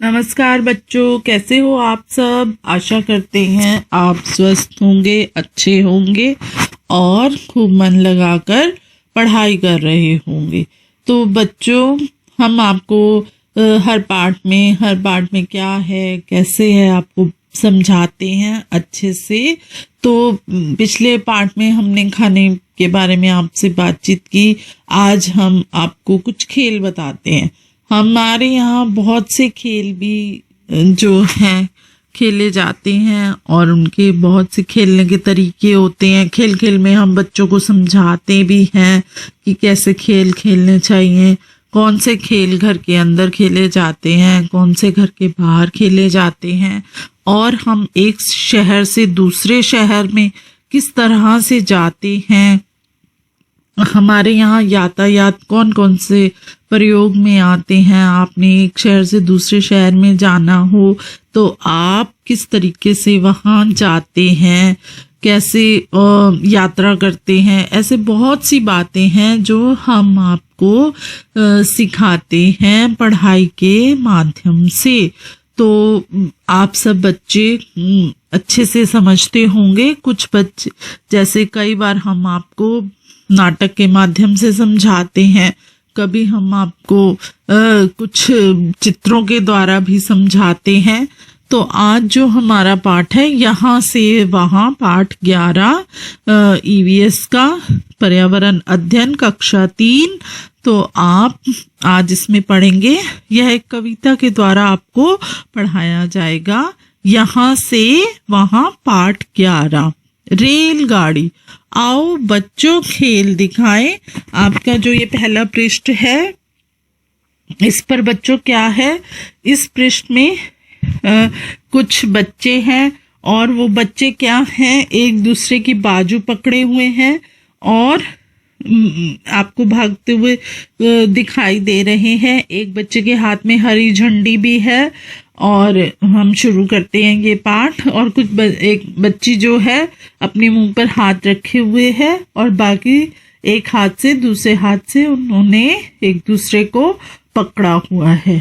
नमस्कार बच्चों, कैसे हो आप सब। आशा करते हैं आप स्वस्थ होंगे, अच्छे होंगे और खूब मन लगाकर पढ़ाई कर रहे होंगे। तो बच्चों, हम आपको हर पार्ट में क्या है, कैसे है, आपको समझाते हैं अच्छे से। तो पिछले पार्ट में हमने खाने के बारे में आपसे बातचीत की। आज हम आपको कुछ खेल बताते हैं। हमारे यहाँ बहुत से खेल भी जो हैं खेले जाते हैं और उनके बहुत से खेलने के तरीके होते हैं। खेल खेल में हम बच्चों को समझाते भी हैं कि कैसे खेल खेलने चाहिए, कौन से खेल घर के अंदर खेले जाते हैं, कौन से घर के बाहर खेले जाते हैं, और हम एक शहर से दूसरे शहर में किस तरह से जाते हैं। हमारे यहाँ यातायात कौन कौन से प्रयोग में आते हैं। आपने एक शहर से दूसरे शहर में जाना हो तो आप किस तरीके से वहाँ जाते हैं, कैसे यात्रा करते हैं। ऐसे बहुत सी बातें हैं जो हम आपको सिखाते हैं पढ़ाई के माध्यम से। तो आप सब बच्चे अच्छे से समझते होंगे। कुछ बच्चे, जैसे कई बार हम आपको नाटक के माध्यम से समझाते हैं, कभी हम आपको कुछ चित्रों के द्वारा भी समझाते हैं। तो आज जो हमारा पाठ है, यहाँ से वहाँ, पाठ 11 ईवीएस का पर्यावरण अध्ययन कक्षा 3। तो आप आज इसमें पढ़ेंगे। यह एक कविता के द्वारा आपको पढ़ाया जाएगा। यहाँ से वहाँ पाठ 11, रेलगाड़ी। आओ बच्चों खेल दिखाएं। आपका जो ये पहला पृष्ठ है, इस पर बच्चों क्या है, इस पृष्ठ में कुछ बच्चे हैं और वो बच्चे क्या हैं, एक दूसरे की बाजू पकड़े हुए हैं और आपको भागते हुए दिखाई दे रहे हैं। एक बच्चे के हाथ में हरी झंडी भी है। और हम शुरू करते हैं ये पाठ। और एक बच्ची जो है अपने मुंह पर हाथ रखे हुए है और बाकी एक हाथ से दूसरे हाथ से उन्होंने एक दूसरे को पकड़ा हुआ है।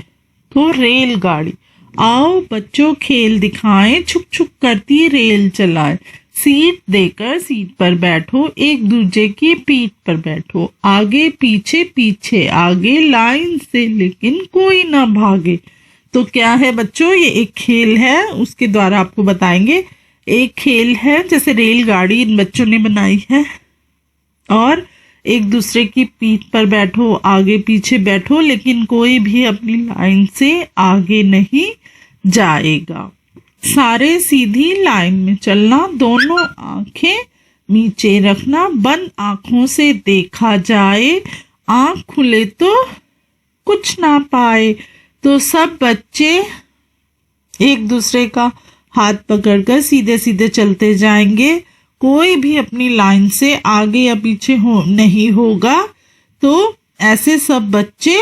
तो रेलगाड़ी। आओ बच्चों खेल दिखाएं, छुक छुक करती रेल चलाए। सीट देकर सीट पर बैठो, एक दूसरे की पीठ पर बैठो। आगे पीछे पीछे आगे, लाइन से लेकिन कोई ना भागे। तो क्या है बच्चों, ये एक खेल है, उसके द्वारा आपको बताएंगे। एक खेल है जैसे रेलगाड़ी इन बच्चों ने बनाई है और एक दूसरे की पीठ पर बैठो, आगे पीछे बैठो, लेकिन कोई भी अपनी लाइन से आगे नहीं जाएगा। सारे सीधी लाइन में चलना, दोनों आंखें नीचे रखना, बंद आंखों से देखा जाए, आंख खुले तो कुछ ना पाए। तो सब बच्चे एक दूसरे का हाथ पकड़कर सीधे सीधे चलते जाएंगे। कोई भी अपनी लाइन से आगे या पीछे नहीं होगा। तो ऐसे सब बच्चे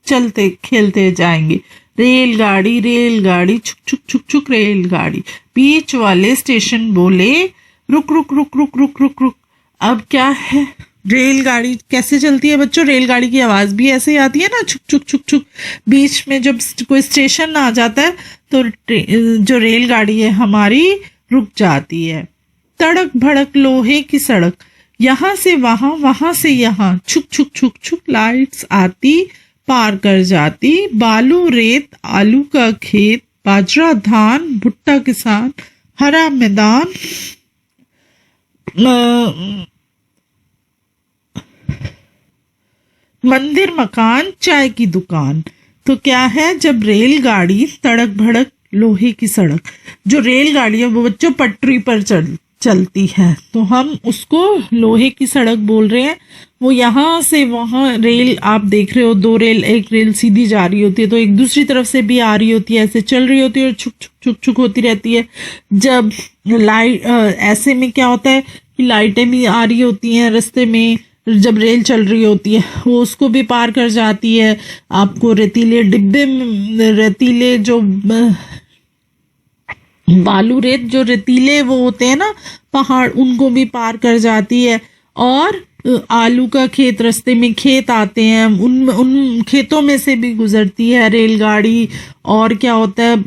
चलते खेलते जाएंगे। रेलगाड़ी रेलगाड़ी छुक छुक छुक छुक रेलगाड़ी। बीच वाले स्टेशन बोले रुक रुक रुक रुक रुक रुक रुक। अब क्या है, रेलगाड़ी कैसे चलती है बच्चों, रेलगाड़ी की आवाज भी ऐसे ही आती है ना, छुक छुक छुक छुक। बीच में जब कोई स्टेशन आ जाता है तो जो रेलगाड़ी है हमारी रुक जाती है। तड़क भड़क लोहे की सड़क, यहाँ से वहां, वहां से यहाँ, छुक छुक छुक छुक लाइट्स आती, पार कर जाती। बालू रेत आलू का खेत, बाजरा धान भुट्टा किसान, हरा मैदान, मंदिर मकान चाय की दुकान। तो क्या है, जब रेलगाड़ी तड़क भड़क लोहे की सड़क, जो रेलगाड़ी है वो बच्चों पटरी पर चलती है, तो हम उसको लोहे की सड़क बोल रहे हैं। वो यहाँ से वहाँ रेल आप देख रहे हो, दो रेल, एक रेल सीधी जा रही होती है तो एक दूसरी तरफ से भी आ रही होती है, ऐसे चल रही होती है और छुक छुक छुक छुक होती रहती है। जब लाइट ऐसे में क्या होता है कि लाइटें भी आ रही होती हैं रास्ते में, जब रेल चल रही होती है वो उसको भी पार कर जाती है। आपको रेतीले डिब्बे, रेतीले जो बालू रेत जो रेतीले वो होते हैं ना पहाड़, उनको भी पार कर जाती है। और आलू का खेत, रास्ते में खेत आते हैं, उन खेतों में से भी गुजरती है रेलगाड़ी। और क्या होता है,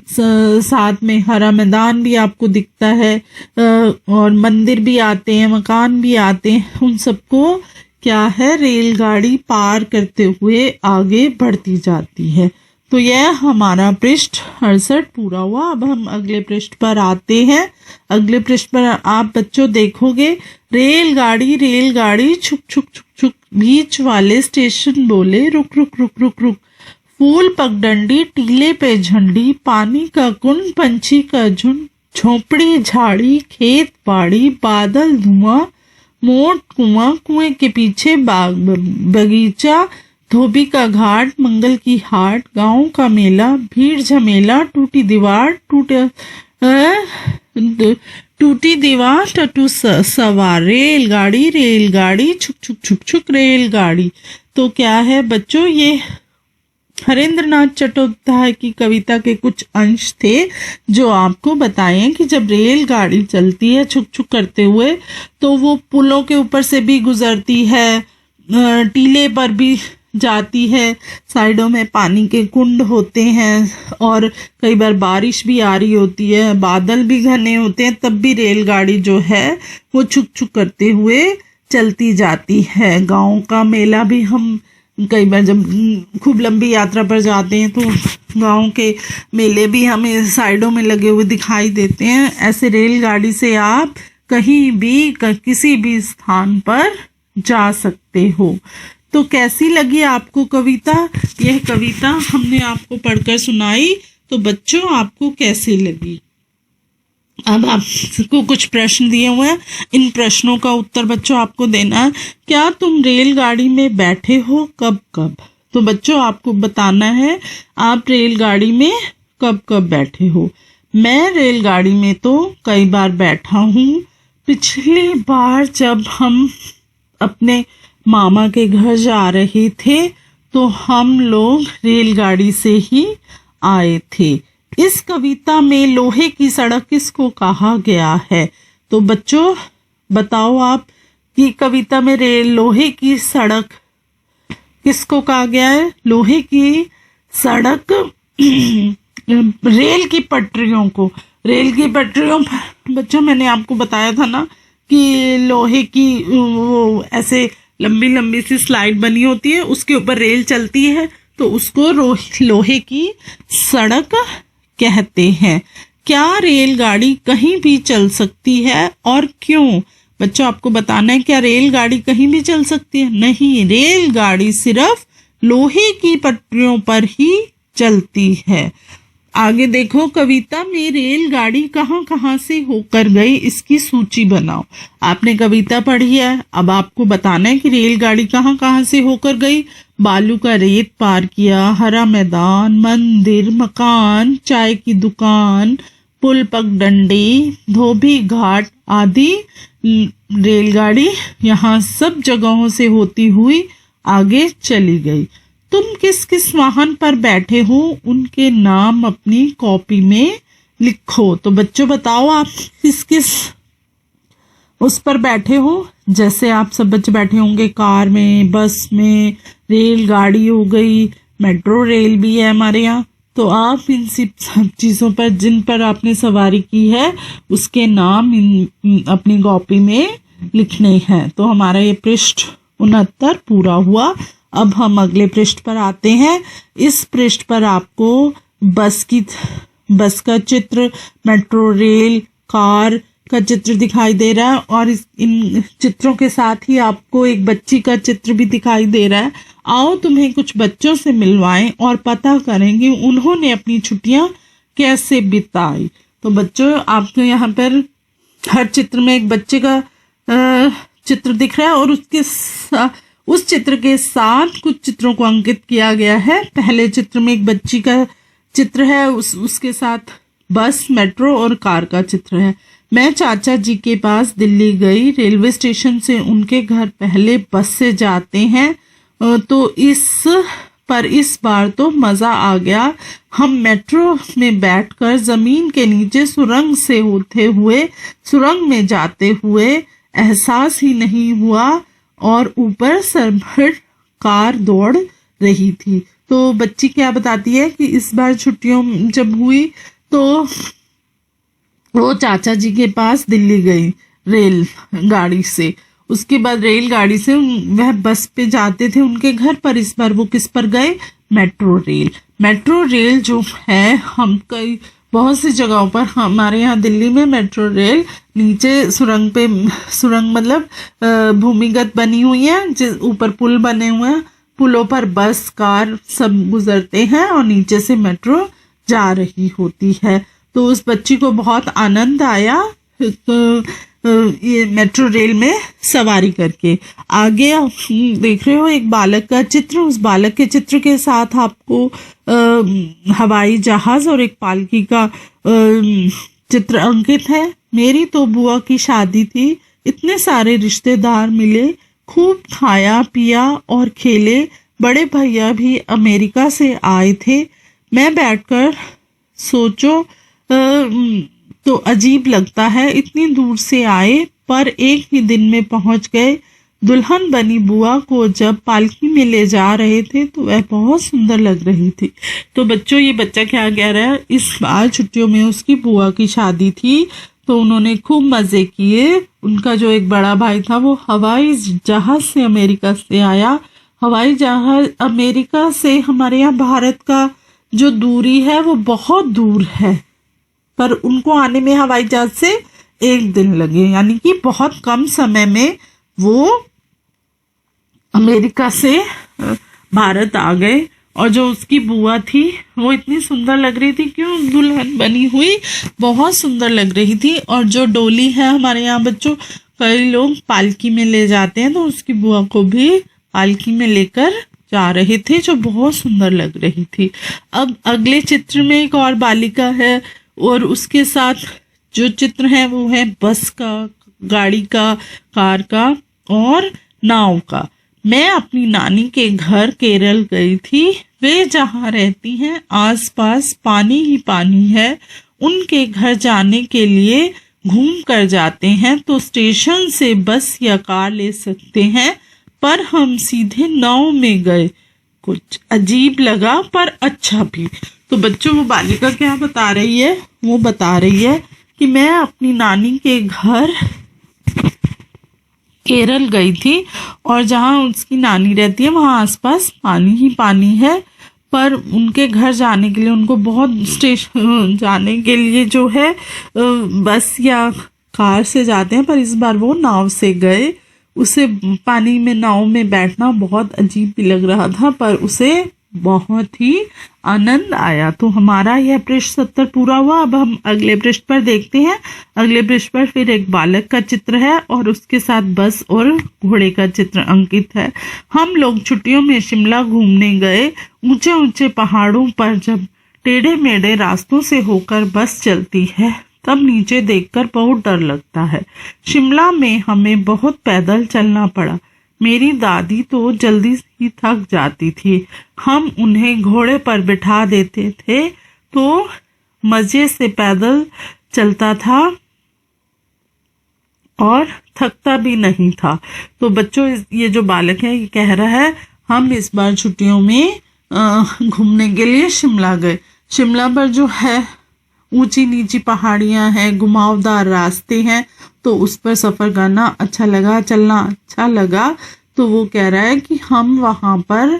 साथ में हरा मैदान भी आपको दिखता है, और मंदिर भी आते हैं, मकान भी आते हैं। उन सबको क्या है, रेलगाड़ी पार करते हुए आगे बढ़ती जाती है। तो यह हमारा पृष्ठ 68 पूरा हुआ। अब हम अगले पृष्ठ पर आते हैं। अगले पृष्ठ पर आप बच्चों देखोगे, रेलगाड़ी रेलगाड़ी छुक छुक छुक छुक, बीच वाले स्टेशन बोले रुक रुक रुक रुक रुक, फूल पगडंडी टीले पे झंडी, पानी का कुंड पंछी का झुंड, झोपड़ी झाड़ी खेत बाड़ी, बादल धुआं मोट कुआं, कुएं के पीछे बाग बगीचा, धोबी का घाट मंगल की हाट, गांव का मेला भीड़ झमेला, टूटी दीवार टूटी दीवार टटू सवार, रेलगाड़ी रेलगाड़ी छुक छुक छुक छुक रेलगाड़ी। तो क्या है बच्चों, ये हरेंद्रनाथ चट्टोपाध्याय की कविता के कुछ अंश थे जो आपको बताएं कि जब रेलगाड़ी चलती है छुक छुक करते हुए, तो वो पुलों के ऊपर से भी गुजरती है, टीले पर भी जाती है, साइडों में पानी के कुंड होते हैं, और कई बार बारिश भी आ रही होती है, बादल भी घने होते हैं, तब भी रेलगाड़ी जो है वो छुक छुक करते हुए चलती जाती है। गांव का मेला भी हम कई बार जब खूब लंबी यात्रा पर जाते हैं तो गांव के मेले भी हमें साइडों में लगे हुए दिखाई देते हैं। ऐसे रेलगाड़ी से आप कहीं भी किसी भी स्थान पर जा सकते हो। तो कैसी लगी आपको कविता? यह कविता हमने आपको पढ़कर सुनाई, तो बच्चों आपको कैसी लगी? अब आपको कुछ प्रश्न दिए हुए हैं, इन प्रश्नों का उत्तर बच्चों आपको देना है। क्या तुम रेलगाड़ी में बैठे हो? कब कब? तो बच्चों आपको बताना है आप रेलगाड़ी में कब कब बैठे हो। मैं रेलगाड़ी में तो कई बार बैठा हूँ। पिछली बार जब हम अपने मामा के घर जा रहे थे तो हम लोग रेलगाड़ी से ही आए थे। इस कविता में लोहे की सड़क किसको कहा गया है? तो बच्चों बताओ आप कि कविता में लोहे की सड़क किसको कहा गया है? लोहे की सड़क रेल की पटरियों को। रेल की पटरियों पर बच्चों मैंने आपको बताया था ना कि लोहे की वो ऐसे लंबी लंबी सी स्लाइड बनी होती है, उसके ऊपर रेल चलती है, तो उसको लोहे की सड़क कहते हैं। क्या रेलगाड़ी कहीं भी चल सकती है और क्यों? बच्चों आपको बताना है, क्या रेलगाड़ी कहीं भी चल सकती है? नहीं, रेलगाड़ी सिर्फ लोहे की पटरियों पर ही चलती है। आगे देखो, कविता में रेलगाड़ी कहाँ कहाँ से होकर गई, इसकी सूची बनाओ। आपने कविता पढ़ी है, अब आपको बताना है कि रेलगाड़ी कहाँ कहाँ से होकर गई। बालू का रेत पार किया, हरा मैदान, मंदिर, मकान, चाय की दुकान, पुल पगडंडी, धोबी घाट आदि रेलगाड़ी यहाँ सब जगहों से होती हुई आगे चली गई। तुम किस किस वाहन पर बैठे हो, उनके नाम अपनी कॉपी में लिखो। तो बच्चों बताओ आप किस किस उस पर बैठे हो। जैसे आप सब बच्चे बैठे होंगे कार में, बस में, रेलगाड़ी हो गई, मेट्रो रेल भी है हमारे यहाँ। तो आप इन सब चीज़ों पर जिन पर आपने सवारी की है उसके नाम अपनी कॉपी में लिखने हैं। तो हमारा ये पृष्ठ 69 पूरा हुआ। अब हम अगले पृष्ठ पर आते हैं। इस पृष्ठ पर आपको बस का चित्र, मेट्रो रेल, कार का चित्र दिखाई दे रहा है, और इन चित्रों के साथ ही आपको एक बच्ची का चित्र भी दिखाई दे रहा है। आओ तुम्हें कुछ बच्चों से मिलवाएं और पता करेंगे उन्होंने अपनी छुट्टियां कैसे बिताई। तो बच्चों आपको यहाँ पर हर चित्र में एक बच्चे का चित्र दिख रहा है, और उस चित्र के साथ कुछ चित्रों को अंकित किया गया है। पहले चित्र में एक बच्ची का चित्र है, उसके साथ बस, मेट्रो और कार का चित्र है। मैं चाचा जी के पास दिल्ली गई, रेलवे स्टेशन से उनके घर पहले बस से जाते हैं, तो इस बार तो मजा आ गया। हम मेट्रो में बैठकर जमीन के नीचे सुरंग से होते हुए सुरंग में जाते हुए एहसास ही नहीं हुआ और ऊपर सर पर कार दौड़ रही थी। तो बच्ची क्या बताती है कि इस बार छुट्टियों जब हुई तो वो चाचा जी के पास दिल्ली गई रेल गाड़ी से। उसके बाद रेलगाड़ी से वह बस पे जाते थे उनके घर, पर इस बार वो किस पर गए? Metro rail. मेट्रो रेल जो है, हम कई बहुत सी जगहों पर, हमारे यहाँ दिल्ली में मेट्रो रेल नीचे सुरंग पे, सुरंग मतलब भूमिगत बनी हुई है, ऊपर पुल बने हुए हैं, पुलों पर बस कार सब गुजरते हैं और नीचे से मेट्रो जा रही होती है। तो उस बच्ची को बहुत आनंद आया ये मेट्रो रेल में सवारी करके। आगे आप देख रहे हो एक बालक का चित्र, उस बालक के चित्र के साथ आपको हवाई जहाज और एक पालकी का चित्र अंकित है। मेरी तो बुआ की शादी थी, इतने सारे रिश्तेदार मिले, खूब खाया पिया और खेले, बड़े भैया भी अमेरिका से आए थे। मैं बैठकर सोचो तो अजीब लगता है, इतनी दूर से आए पर एक ही दिन में पहुंच गए। दुल्हन बनी बुआ को जब पालकी में ले जा रहे थे तो वह बहुत सुंदर लग रही थी। तो बच्चों, ये बच्चा क्या कह रहा है, इस बार छुट्टियों में उसकी बुआ की शादी थी तो उन्होंने खूब मजे किए। उनका जो एक बड़ा भाई था वो हवाई जहाज से अमेरिका से आया। हवाई जहाज अमेरिका से हमारे यहाँ भारत का जो दूरी है वो बहुत दूर है, पर उनको आने में हवाई जहाज से 1 दिन लगे, यानी कि बहुत कम समय में वो अमेरिका से भारत आ गए। और जो उसकी बुआ थी वो इतनी सुंदर लग रही थी, क्यों, दुल्हन बनी हुई बहुत सुंदर लग रही थी। और जो डोली है हमारे यहाँ बच्चों, कई लोग पालकी में ले जाते हैं, तो उसकी बुआ को भी पालकी में लेकर जा रहे थे, जो बहुत सुंदर लग रही थी। अब अगले चित्र में एक और बालिका है और उसके साथ जो चित्र है वो है बस का, गाड़ी का, कार का और नाव का। मैं अपनी नानी के घर केरल गई थी। वे जहाँ रहती हैं आसपास पानी ही पानी है। उनके घर जाने के लिए घूम कर जाते हैं तो स्टेशन से बस या कार ले सकते हैं, पर हम सीधे नाव में गए। कुछ अजीब लगा पर अच्छा भी। तो बच्चों, वो बालिका क्या बता रही है? वो बता रही है कि मैं अपनी नानी के घर केरल गई थी और जहाँ उसकी नानी रहती है वहाँ आसपास पानी ही पानी है, पर उनके घर जाने के लिए उनको बहुत स्टेशन जाने के लिए जो है बस या कार से जाते हैं, पर इस बार वो नाव से गए। उसे पानी में नाव में बैठना बहुत अजीब भी लग रहा था, पर उसे बहुत ही आनंद आया। तो हमारा यह पृष्ठ 70 पूरा हुआ। अब हम अगले पृष्ठ पर देखते हैं। अगले पृष्ठ पर फिर एक बालक का चित्र है और उसके साथ बस और घोड़े का चित्र अंकित है। हम लोग छुट्टियों में शिमला घूमने गए। ऊंचे ऊंचे पहाड़ों पर जब टेढ़े मेढ़े रास्तों से होकर बस चलती है तब नीचे देखकर बहुत डर लगता है। शिमला में हमें बहुत पैदल चलना पड़ा। मेरी दादी तो जल्दी ही थक जाती थी। हम उन्हें घोड़े पर बिठा देते थे तो मजे से पैदल चलता था और थकता भी नहीं था। तो बच्चों, ये जो बालक है ये कह रहा है हम इस बार छुट्टियों में घूमने के लिए शिमला गए। शिमला पर जो है ऊंची नीची पहाड़ियां हैं, घुमावदार रास्ते हैं, तो उस पर सफर करना अच्छा लगा, चलना अच्छा लगा। तो वो कह रहा है कि हम वहां पर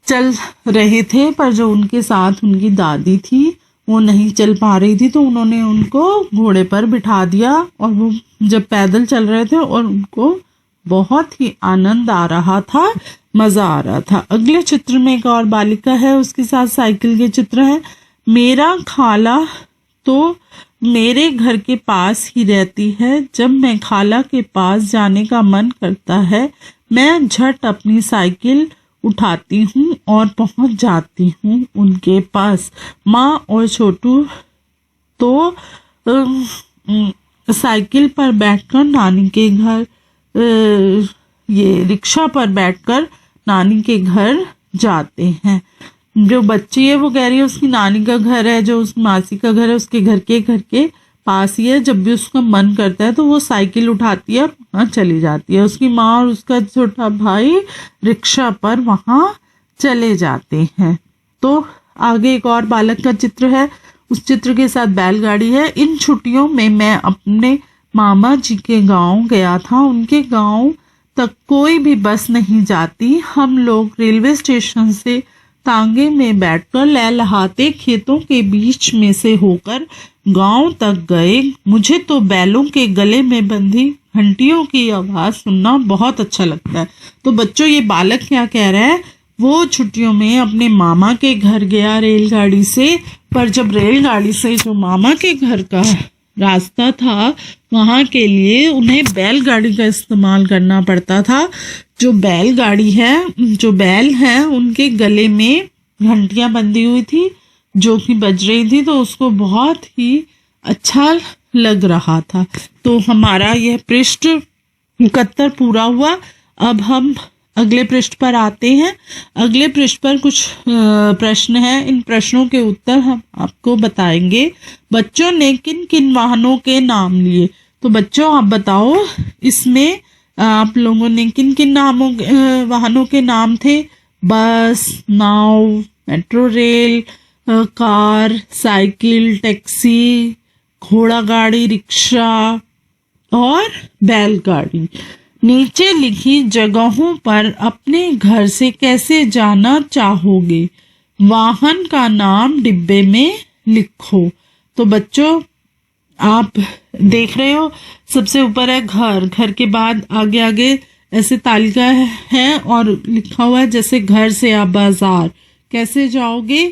चल रहे थे, पर जो उनके साथ उनकी दादी थी वो नहीं चल पा रही थी, तो उन्होंने उनको घोड़े पर बिठा दिया और वो जब पैदल चल रहे थे और उनको बहुत ही आनंद आ रहा था, मजा आ रहा था। अगले चित्र में एक और बालिका है, उसके साथ साइकिल के चित्र हैं। मेरा खाला तो मेरे घर के पास ही रहती है। जब मैं खाला के पास जाने का मन करता है मैं झट अपनी साइकिल उठाती हूँ और पहुँच जाती हूँ उनके पास। माँ और छोटू तो साइकिल पर बैठकर नानी के घर, ये रिक्शा पर बैठकर नानी के घर जाते हैं। जो बच्ची है वो कह रही है उसकी नानी का घर है, जो उस मासी का घर है, उसके घर के पास ही है, जब भी उसका मन करता है तो वो साइकिल उठाती है और वहाँ चली जाती है। उसकी माँ और उसका छोटा भाई रिक्शा पर वहाँ चले जाते हैं। तो आगे एक और बालक का चित्र है, उस चित्र के साथ बैलगाड़ी है। इन छुट्टियों में मैं अपने मामा जी के गांव गया था। उनके गांव तक कोई भी बस नहीं जाती। हम लोग रेलवे स्टेशन से तांगे में बैठकर लहलहाते खेतों के बीच में से होकर गांव तक गए। मुझे तो बैलों के गले में बंधी घंटियों की आवाज सुनना बहुत अच्छा लगता है। तो बच्चों, ये बालक क्या कह रहा है, वो छुट्टियों में अपने मामा के घर गया रेलगाड़ी से, पर जब रेलगाड़ी से जो मामा के घर का रास्ता था वहाँ के लिए उन्हें बैलगाड़ी का इस्तेमाल करना पड़ता था। जो बैलगाड़ी है, जो बैल है, उनके गले में घंटियां बंधी हुई थी जो कि बज रही थी, तो उसको बहुत ही अच्छा लग रहा था। तो हमारा यह पृष्ठ 71 पूरा हुआ। अब हम अगले पृष्ठ पर आते हैं। अगले पृष्ठ पर कुछ प्रश्न हैं। इन प्रश्नों के उत्तर हम आपको बताएंगे। बच्चों ने किन किन वाहनों के नाम लिए? तो बच्चों, आप बताओ, इसमें आप लोगों ने किन किन वाहनों के नाम थे? बस, नाव, metro rail, car, cycle, taxi, घोड़ा गाड़ी, रिक्शा और बैलगाड़ी। नीचे लिखी जगहों पर अपने घर से कैसे जाना चाहोगे? वाहन का नाम डिब्बे में लिखो। तो बच्चों, आप देख रहे हो, सबसे ऊपर है घर, घर के बाद आगे आगे ऐसे तालिका है और लिखा हुआ है जैसे घर से आप बाजार कैसे जाओगे?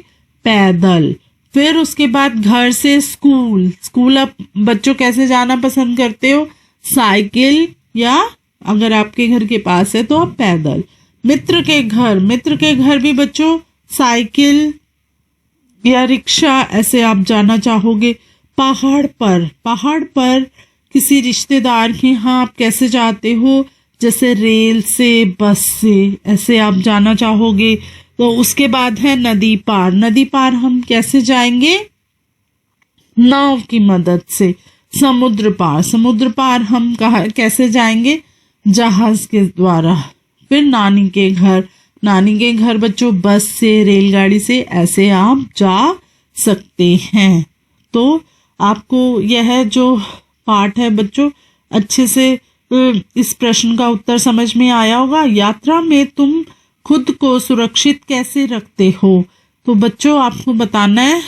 पैदल। फिर उसके बाद घर से स्कूल, स्कूल आप बच्चों कैसे जाना पसंद करते हो? साइकिल, या अगर आपके घर के पास है तो आप पैदल। मित्र के घर, मित्र के घर भी बच्चों साइकिल या रिक्शा ऐसे आप जाना चाहोगे। पहाड़ पर, पहाड़ पर किसी रिश्तेदार के यहाँ आप कैसे जाते हो? जैसे रेल से, बस से, ऐसे आप जाना चाहोगे। तो उसके बाद है नदी पार। नदी पार हम कैसे जाएंगे? नाव की मदद से। समुद्र पार, समुद्र पार हम कैसे जाएंगे? जहाज के द्वारा। फिर नानी के घर, नानी के घर बच्चों बस से, रेलगाड़ी से ऐसे आप जा सकते हैं। तो आपको यह जो पाठ है बच्चों अच्छे से इस प्रश्न का उत्तर समझ में आया होगा। यात्रा में तुम खुद को सुरक्षित कैसे रखते हो? तो बच्चों, आपको बताना है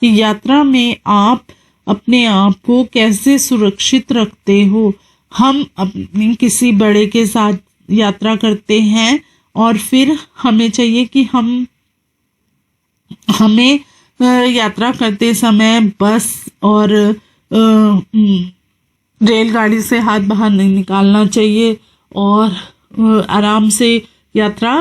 कि यात्रा में आप अपने आप को कैसे सुरक्षित रखते हो। हम अपने किसी बड़े के साथ यात्रा करते हैं और फिर हमें चाहिए कि हमें यात्रा करते समय बस और रेलगाड़ी से हाथ बाहर नहीं निकालना चाहिए और आराम से यात्रा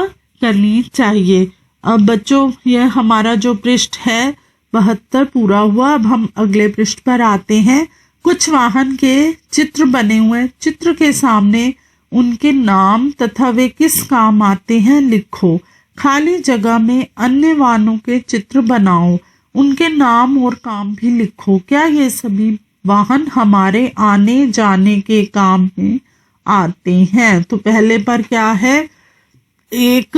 करनी चाहिए। अब बच्चों, यह हमारा जो पृष्ठ है 72 पूरा हुआ। अब हम अगले पृष्ठ पर आते हैं। कुछ वाहन के चित्र बने हुए, चित्र के सामने उनके नाम तथा वे किस काम आते हैं लिखो। खाली जगह में अन्य वाहनों के चित्र बनाओ, उनके नाम और काम भी लिखो। क्या ये सभी वाहन हमारे आने जाने के काम में आते हैं? तो पहले पर क्या है? एक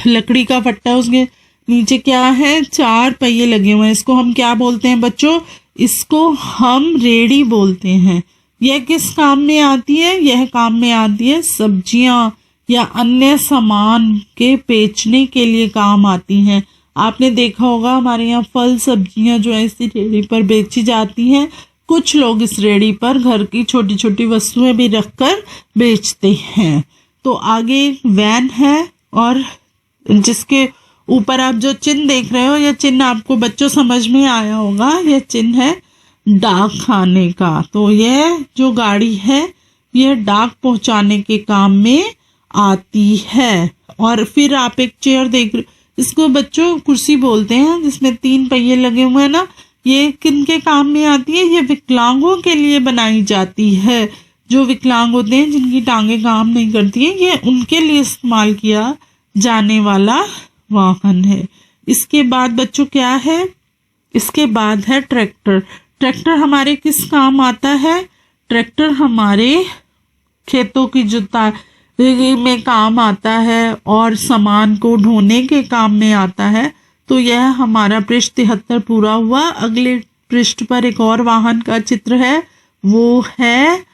लकड़ी का फट्टा, उसके नीचे क्या है? 4 पहिए लगे हुए हैं। इसको हम क्या बोलते हैं बच्चों? इसको हम रेड़ी बोलते हैं। यह किस काम में आती है? यह काम में आती है सब्जियां या अन्य सामान के बेचने के लिए काम आती हैं। आपने देखा होगा हमारे यहाँ फल सब्जियां जो है इसी रेड़ी पर बेची जाती हैं। कुछ लोग इस रेड़ी पर घर की छोटी छोटी वस्तुएं भी रखकर बेचते हैं। तो आगे वैन है और जिसके ऊपर आप जो चिन्ह देख रहे हो, यह चिन्ह आपको बच्चों समझ में आया होगा। यह चिन्ह है डाक खाने का। तो यह जो गाड़ी है यह डाक पहुंचाने के काम में आती है। और फिर आप एक चेयर देख रहे, इसको बच्चों कुर्सी बोलते हैं, जिसमें 3 पहिए लगे हुए हैं ना। ये किन के काम में आती है? ये विकलांगों के लिए बनाई जाती है। जो विकलांग होते हैं, जिनकी टांगे काम नहीं करती है, ये उनके लिए इस्तेमाल किया जाने वाला वाहन है। इसके बाद बच्चों क्या है? इसके बाद है ट्रैक्टर। ट्रैक्टर हमारे किस काम आता है? ट्रैक्टर हमारे खेतों की जुताई में काम आता है और सामान को ढोने के काम में आता है। तो यह हमारा पृष्ठ 73 पूरा हुआ। अगले पृष्ठ पर एक और वाहन का चित्र है, वो है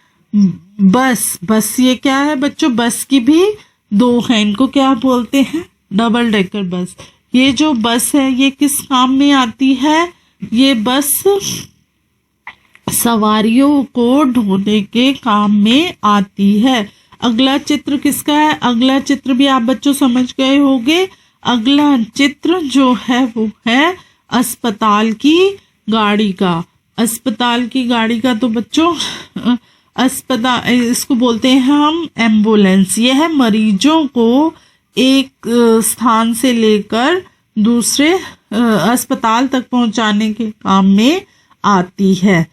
बस। बस ये क्या है बच्चों? बस की भी दो हैं, इनको क्या बोलते हैं? Double decker bus. ये जो बस है ये किस काम में आती है? ये बस सवारियों को ढोने के काम में आती है। अगला चित्र किसका है? अगला चित्र भी आप बच्चों समझ गए होंगे। अगला चित्र जो है वो है अस्पताल की गाड़ी का। अस्पताल की गाड़ी का तो बच्चों अस्पताल, इसको बोलते हैं हम एम्बुलेंस। यह है मरीजों को एक स्थान से लेकर दूसरे अस्पताल तक पहुंचाने के काम में आती है।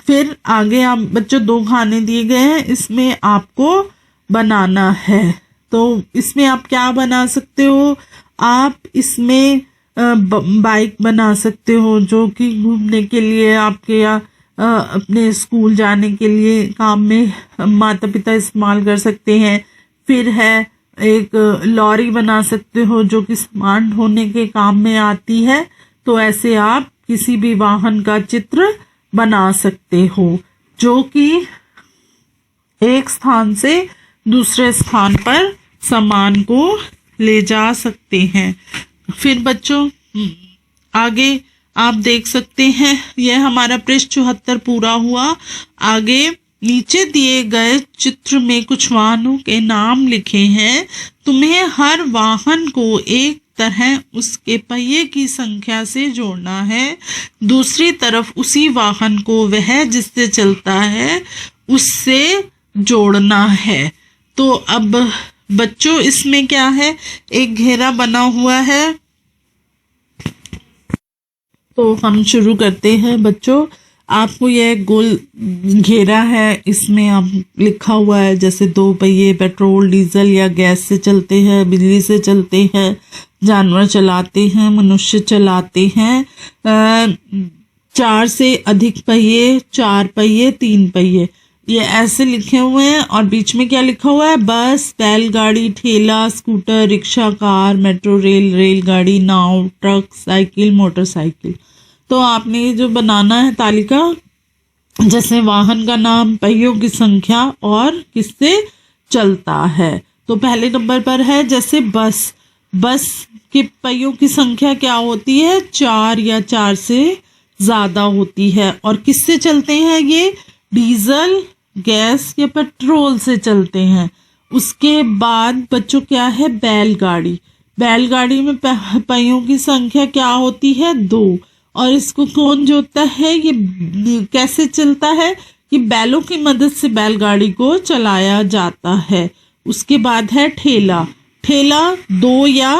फिर आगे आप बच्चों दो खाने दिए गए हैं, इसमें आपको बनाना है। तो इसमें आप क्या बना सकते हो? आप इसमें बाइक बना सकते हो जो कि घूमने के लिए आपके या अपने स्कूल जाने के लिए काम में माता पिता इस्तेमाल कर सकते हैं। फिर है एक लॉरी बना सकते हो जो कि सामान ढोने के काम में आती है। तो ऐसे आप किसी भी वाहन का चित्र बना सकते हो जो कि एक स्थान से दूसरे स्थान पर सामान को ले जा सकते हैं। फिर बच्चों आगे आप देख सकते हैं यह हमारा पृष्ठ 74 पूरा हुआ। आगे नीचे दिए गए चित्र में कुछ वाहनों के नाम लिखे हैं। तुम्हें हर वाहन को एक तरह उसके पहिए की संख्या से जोड़ना है। दूसरी तरफ उसी वाहन को वह जिससे चलता है उससे जोड़ना है। तो अब बच्चों इसमें क्या है? एक घेरा बना हुआ है। तो हम शुरू करते हैं बच्चों। आपको यह गोल घेरा है, इसमें आप लिखा हुआ है जैसे दो पहिए पेट्रोल डीजल या गैस से चलते हैं, बिजली से चलते हैं, जानवर चलाते हैं, मनुष्य चलाते हैं। 4 से अधिक पहिए, 4 पहिए, 3 पहिए, ये ऐसे लिखे हुए हैं। और बीच में क्या लिखा हुआ है? बस, बैलगाड़ी, ठेला, scooter, rickshaw, car, metro rail, रेलगाड़ी, नाव, ट्रक, साइकिल, मोटरसाइकिल। तो आपने जो बनाना है तालिका, जैसे वाहन का नाम, पहियों की संख्या और किससे चलता है। तो पहले नंबर पर है जैसे बस। बस के पहियों की संख्या क्या होती है? 4 या 4 से ज्यादा होती है। और किससे चलते हैं ये? डीजल, गैस या पेट्रोल से चलते हैं। उसके बाद बच्चों क्या है? बैलगाड़ी। बैलगाड़ी में पहियों की संख्या क्या होती है? 2। और इसको कौन जोतता है? ये कैसे चलता है? ये बैलों की मदद से बैलगाड़ी को चलाया जाता है। उसके बाद है ठेला। ठेला 2 या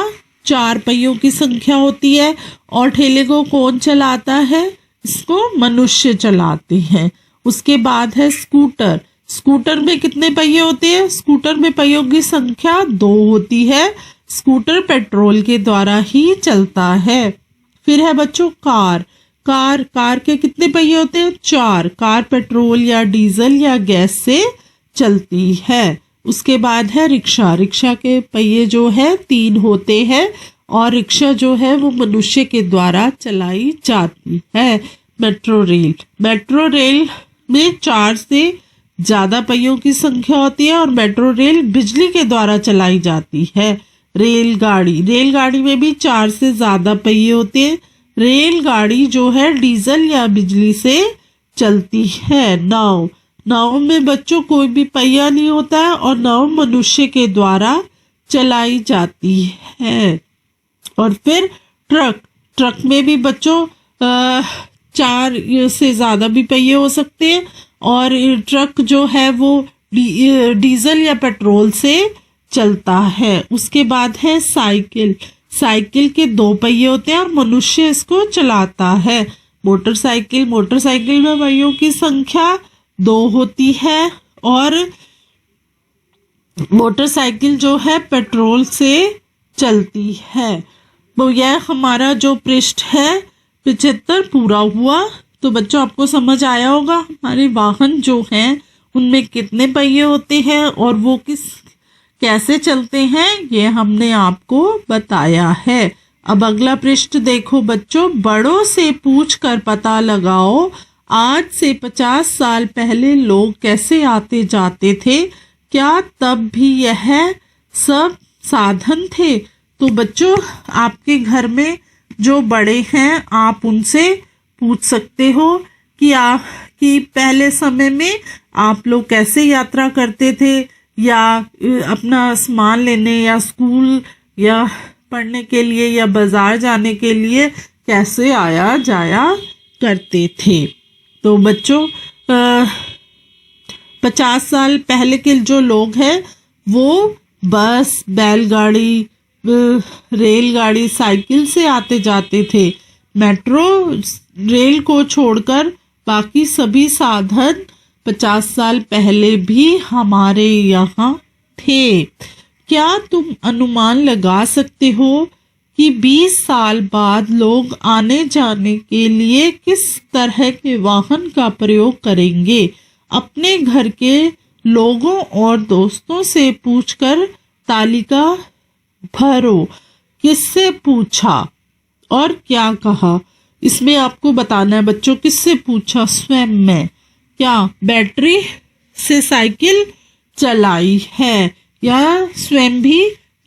4 पहियों की संख्या होती है। और ठेले को कौन चलाता है? इसको मनुष्य चलाते हैं। उसके बाद है स्कूटर। स्कूटर में कितने पहिए होते हैं? स्कूटर में पहियों की संख्या 2 होती है। स्कूटर पेट्रोल के द्वारा ही चलता है। फिर है बच्चों कार। कार के कितने पहिए होते हैं? 4। कार पेट्रोल या डीजल या गैस से चलती है। उसके बाद है रिक्शा। रिक्शा के पहिए जो है 3 होते हैं और रिक्शा जो है वो मनुष्य के द्वारा चलाई जाती है। Metro rail. मेट्रो रेल में 4 से ज्यादा पहियों की संख्या होती है और मेट्रो रेल बिजली के द्वारा चलाई जाती है। रेलगाड़ी। रेलगाड़ी में भी 4 से ज्यादा पहिए होते हैं। रेलगाड़ी जो है डीजल या बिजली से चलती है। नाव। नाव में बच्चों कोई भी पहिया नहीं होता है और नाव मनुष्य के द्वारा चलाई जाती है। और फिर ट्रक। ट्रक में भी बच्चों 4 से ज्यादा भी पहिए हो सकते हैं और ट्रक जो है वो डीजल या पेट्रोल से चलता है। उसके बाद है साइकिल। साइकिल के 2 पहिए होते हैं और मनुष्य इसको चलाता है। मोटरसाइकिल। मोटरसाइकिल में पहियों की संख्या 2 होती है और मोटरसाइकिल जो है पेट्रोल से चलती है। तो यह हमारा जो पृष्ठ है 75 पूरा हुआ। तो बच्चों आपको समझ आया होगा हमारे वाहन जो हैं उनमें कितने पहिए होते हैं और वो कैसे चलते हैं, ये हमने आपको बताया है। अब अगला पृष्ठ देखो बच्चों, बड़ों से पूछकर पता लगाओ आज से 50 साल पहले लोग कैसे आते जाते थे, क्या तब भी यह सब साधन थे? तो बच्चों आपके घर में जो बड़े हैं आप उनसे पूछ सकते हो कि पहले समय में आप लोग कैसे यात्रा करते थे, या अपना सामान लेने या स्कूल या पढ़ने के लिए या बाजार जाने के लिए कैसे आया जाया करते थे। तो बच्चों 50 साल पहले के जो लोग हैं वो बस, बैलगाड़ी, रेलगाड़ी, साइकिल से आते जाते थे। मेट्रो रेल को छोड़कर बाकी सभी साधन 50 साल पहले भी हमारे यहाँ थे। क्या तुम अनुमान लगा सकते हो कि 20 साल बाद लोग आने जाने के लिए किस तरह के वाहन का प्रयोग करेंगे? अपने घर के लोगों और दोस्तों से पूछकर तालिका भरो। किससे पूछा और क्या कहा, इसमें आपको बताना है बच्चों। किससे पूछा? स्वयं में। क्या बैटरी से साइकिल चलाई है या स्वयं भी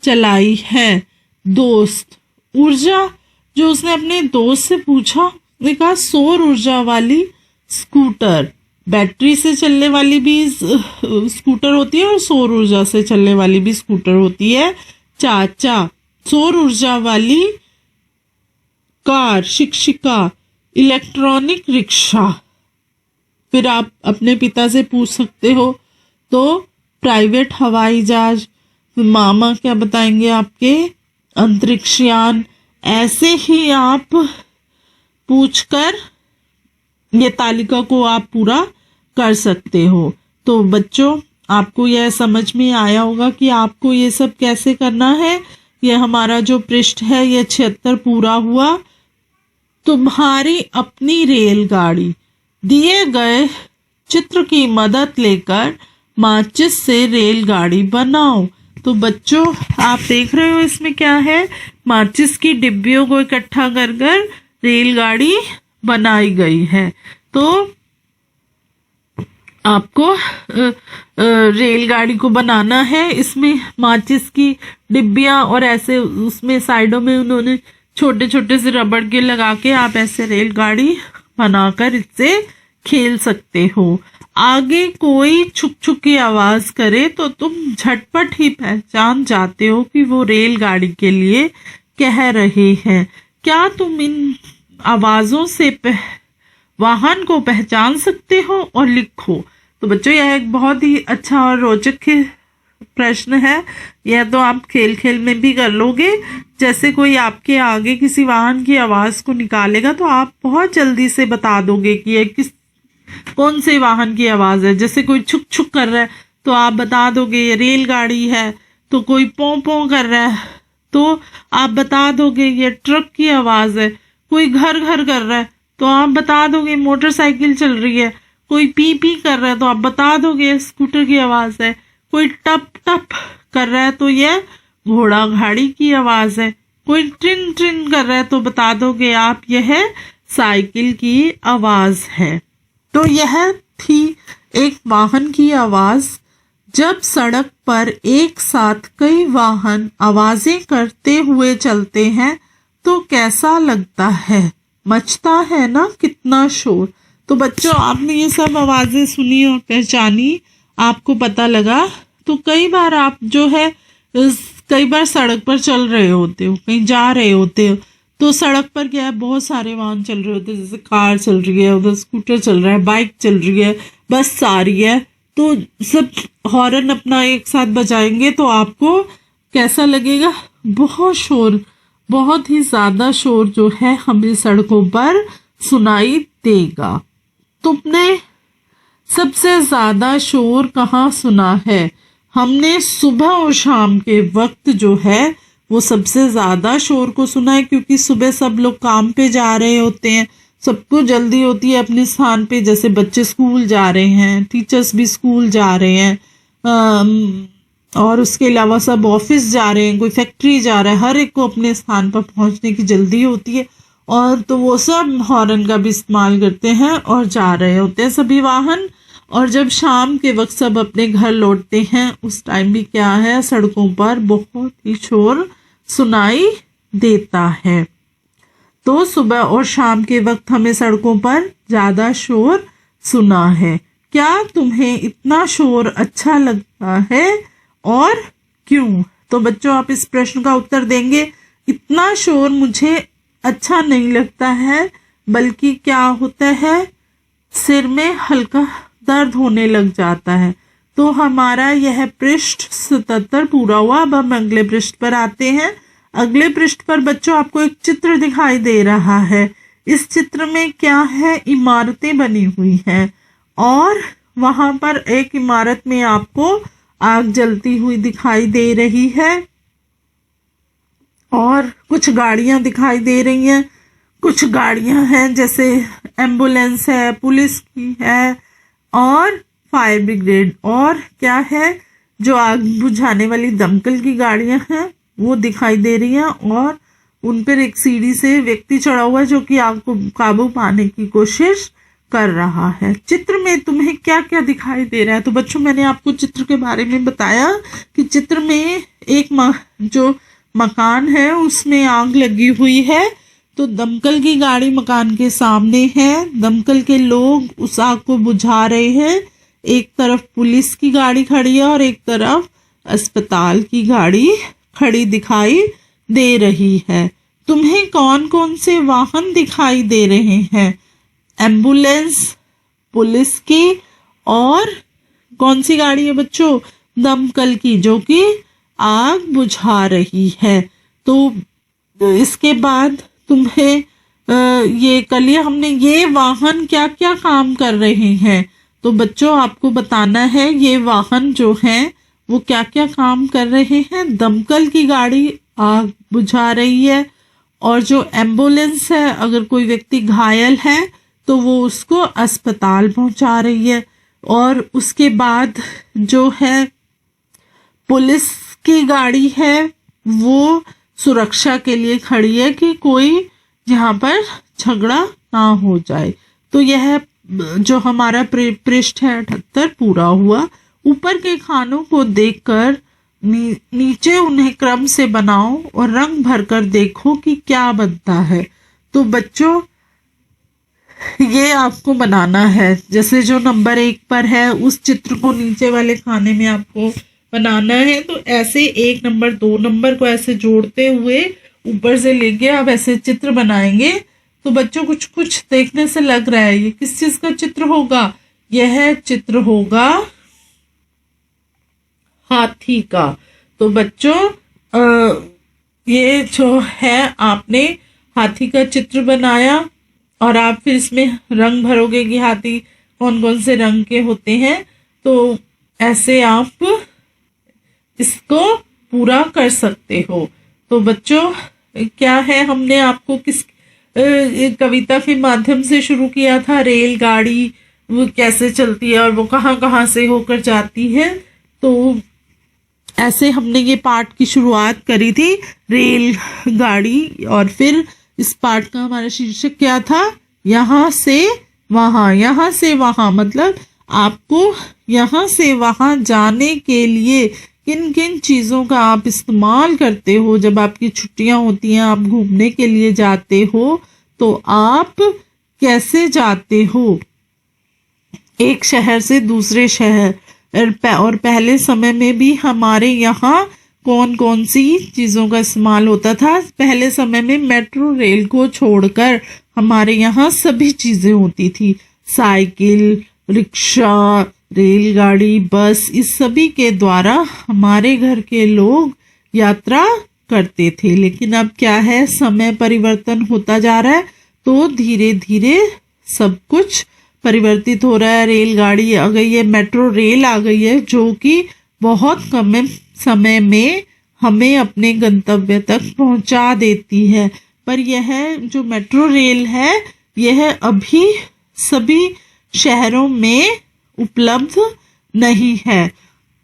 चलाई है? दोस्त, ऊर्जा जो उसने अपने दोस्त से पूछा, उसने कहा सौर ऊर्जा वाली स्कूटर। बैटरी से चलने वाली भी स्कूटर होती है और सौर ऊर्जा से चलने वाली भी स्कूटर होती है। चाचा, सौर ऊर्जा वाली कार। शिक्षिका, इलेक्ट्रॉनिक रिक्शा। फिर आप अपने पिता से पूछ सकते हो तो प्राइवेट हवाई जहाज। मामा क्या बताएंगे आपके? अंतरिक्षयान। ऐसे ही आप पूछकर ये तालिका को आप पूरा कर सकते हो। तो बच्चों आपको यह समझ में आया होगा कि आपको ये सब कैसे करना है। यह हमारा जो पृष्ठ है ये 76 पूरा हुआ। तुम्हारी अपनी रेलगाड़ी। दिए गए चित्र की मदद लेकर माचिस से रेलगाड़ी बनाओ। तो बच्चों आप देख रहे हो इसमें क्या है, माचिस की डिब्बियों को इकट्ठा कर कर रेलगाड़ी बनाई गई है। तो आपको रेलगाड़ी को बनाना है। इसमें माचिस की डिब्बियां और ऐसे उसमें साइडों में उन्होंने छोटे छोटे से रबड़ के लगा के आप ऐसे रेलगाड़ी बनाकर इससे खेल सकते हो। आगे कोई छुक छुक की आवाज करे तो तुम झटपट ही पहचान जाते हो कि वो रेलगाड़ी के लिए कह रहे हैं। क्या तुम इन आवाजों से वाहन को पहचान सकते हो और लिखो। तो बच्चों यह एक बहुत ही अच्छा और रोचक प्रश्न है। यह तो आप खेल खेल में भी कर लोगे। जैसे कोई आपके आगे किसी वाहन की आवाज को निकालेगा तो आप बहुत जल्दी से बता दोगे कि यह कौन से वाहन की आवाज है। जैसे कोई छुक छुक कर रहा है तो आप बता दोगे ये रेलगाड़ी है। तो कोई पों पों कर रहा है तो आप बता दोगे ये ट्रक की आवाज है। कोई घर घर कर रहा है तो आप बता दोगे मोटरसाइकिल चल रही है। कोई पी पी कर रहा है तो आप बता दोगे स्कूटर की आवाज है। कोई टप टप कर रहा है तो यह घोड़ा गाड़ी की आवाज है। कोई ट्रिन ट्रिन कर रहा है तो बता दोगे आप यह साइकिल की आवाज है। तो यह थी एक वाहन की आवाज। जब सड़क पर एक साथ कई वाहन आवाजें करते हुए चलते हैं तो कैसा लगता है? मचता है ना कितना शोर। तो बच्चों आपने ये सब आवाजें सुनी और पहचानी, आपको पता लगा। तो कई बार आप जो है कई बार सड़क पर चल रहे होते हो, कहीं जा रहे होते हो, तो सड़क पर क्या है बहुत सारे वाहन चल रहे होते हैं। जैसे कार चल रही है, उधर स्कूटर चल रहा है, बाइक चल रही है, बस आ रही है। तो सब हॉर्न अपना एक साथ बजाएंगे तो आपको कैसा लगेगा? बहुत शोर, बहुत ही ज्यादा शोर जो है हमें सड़कों पर सुनाई देगा। तुमने सबसे ज्यादा शोर कहाँ सुना है? हमने सुबह और शाम के वक्त जो है वो सबसे ज्यादा शोर को सुना है, क्योंकि सुबह सब लोग काम पे जा रहे होते हैं, सबको जल्दी होती है अपने स्थान पे, जैसे बच्चे स्कूल जा रहे हैं, टीचर्स भी स्कूल जा रहे हैं, और उसके अलावा सब ऑफिस जा रहे हैं, कोई फैक्ट्री जा रहा है, हर एक को अपने स्थान पर पहुंचने की जल्दी होती है, और तो वो सब हॉर्न का भी इस्तेमाल करते हैं और जा रहे होते हैं सभी वाहन। और जब शाम के वक्त सब अपने घर लौटते हैं उस टाइम भी क्या है, सड़कों पर बहुत ही शोर सुनाई देता है। तो सुबह और शाम के वक्त हमें सड़कों पर ज्यादा शोर सुना है। क्या तुम्हें इतना शोर अच्छा लगता है और क्यों? तो बच्चों आप इस प्रश्न का उत्तर देंगे, इतना शोर मुझे अच्छा नहीं लगता है, बल्कि क्या होता है, सिर में हल्का दर्द होने लग जाता है। तो हमारा यह पृष्ठ 77 पूरा हुआ। अब हम अगले पृष्ठ पर आते हैं। अगले पृष्ठ पर बच्चों आपको एक चित्र दिखाई दे रहा है। इस चित्र में क्या है, इमारतें बनी हुई हैं और वहां पर एक इमारत में आपको आग जलती हुई दिखाई दे रही है और कुछ गाड़ियां दिखाई दे रही हैं। कुछ गाड़ियां हैं जैसे एम्बुलेंस है, पुलिस की है और फायर ब्रिगेड, और क्या है, जो आग बुझाने वाली दमकल की गाड़ियां हैं वो दिखाई दे रही हैं, और उन पर एक सीढ़ी से व्यक्ति चढ़ा हुआ है जो कि आग को काबू पाने की कोशिश कर रहा है। चित्र में तुम्हें क्या क्या दिखाई दे रहा है? तो बच्चों मैंने आपको चित्र के बारे में बताया कि चित्र में एक जो मकान है उसमें आग लगी हुई है, तो दमकल की गाड़ी मकान के सामने है, दमकल के लोग उस आग को बुझा रहे हैं। एक तरफ पुलिस की गाड़ी खड़ी है और एक तरफ अस्पताल की गाड़ी खड़ी दिखाई दे रही है। तुम्हें कौन कौन से वाहन दिखाई दे रहे हैं? एम्बुलेंस, पुलिस की, और कौन सी गाड़ी है बच्चों? दमकल की, जो कि आग बुझा रही है। तो इसके बाद तुम्हें ये कर लिया हमने, ये वाहन क्या क्या काम कर रहे हैं? तो बच्चों आपको बताना है ये वाहन जो हैं वो क्या क्या काम कर रहे हैं। दमकल की गाड़ी आग बुझा रही है, और जो एम्बुलेंस है अगर कोई व्यक्ति घायल है तो वो उसको अस्पताल पहुंचा रही है, और उसके बाद जो है पुलिस की गाड़ी है वो सुरक्षा के लिए खड़ी है कि कोई यहाँ पर झगड़ा ना हो जाए। तो यह जो हमारा पृष्ठ है 78 पूरा हुआ। ऊपर के खानों को देखकर नीचे उन्हें क्रम से बनाओ और रंग भरकर देखो कि क्या बनता है। तो बच्चों ये आपको बनाना है, जैसे जो नंबर 1 पर है उस चित्र को नीचे वाले खाने में आपको बनाना है। तो ऐसे 1 नंबर 2 नंबर को ऐसे जोड़ते हुए ऊपर से लेके आप ऐसे चित्र बनाएंगे। तो बच्चों कुछ कुछ देखने से लग रहा है ये किस चीज का चित्र होगा? यह चित्र होगा हाथी का। तो बच्चों ये जो है आपने हाथी का चित्र बनाया, और आप फिर इसमें रंग भरोगे कि हाथी कौन कौन से रंग के होते हैं। तो ऐसे आप इसको पूरा कर सकते हो। तो बच्चों क्या है, हमने आपको किस कविता के माध्यम से शुरू किया था, रेलगाड़ी वो कैसे चलती है और वो कहाँ कहाँ से होकर जाती है। तो ऐसे हमने ये पाठ की शुरुआत करी थी, रेलगाड़ी, और फिर इस पाठ का हमारा शीर्षक क्या था, यहाँ से वहां। यहाँ से वहां मतलब आपको यहाँ से वहां जाने के लिए किन किन चीजों का आप इस्तेमाल करते हो। जब आपकी छुट्टियां होती हैं, आप घूमने के लिए जाते हो, तो आप कैसे जाते हो एक शहर से दूसरे शहर। और पहले समय में भी हमारे यहाँ कौन कौन सी चीजों का इस्तेमाल होता था? पहले समय में मेट्रो रेल को छोड़कर हमारे यहाँ सभी चीजें होती थी, साइकिल, रिक्शा, रेलगाड़ी, बस, इस सभी के द्वारा हमारे घर के लोग यात्रा करते थे। लेकिन अब क्या है, समय परिवर्तन होता जा रहा है, तो धीरे धीरे सब कुछ परिवर्तित हो रहा है। रेलगाड़ी आ गई है, मेट्रो रेल आ गई है, जो कि बहुत कम समय में हमें अपने गंतव्य तक पहुंचा देती है। पर यह जो मेट्रो रेल है यह अभी सभी शहरों में उपलब्ध नहीं है।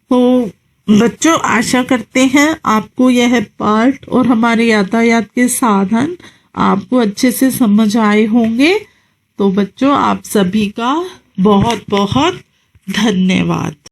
तो बच्चों, आशा करते हैं आपको यह पाठ और हमारे यातायात के साधन आपको अच्छे से समझ आए होंगे। तो बच्चों, आप सभी का बहुत बहुत धन्यवाद।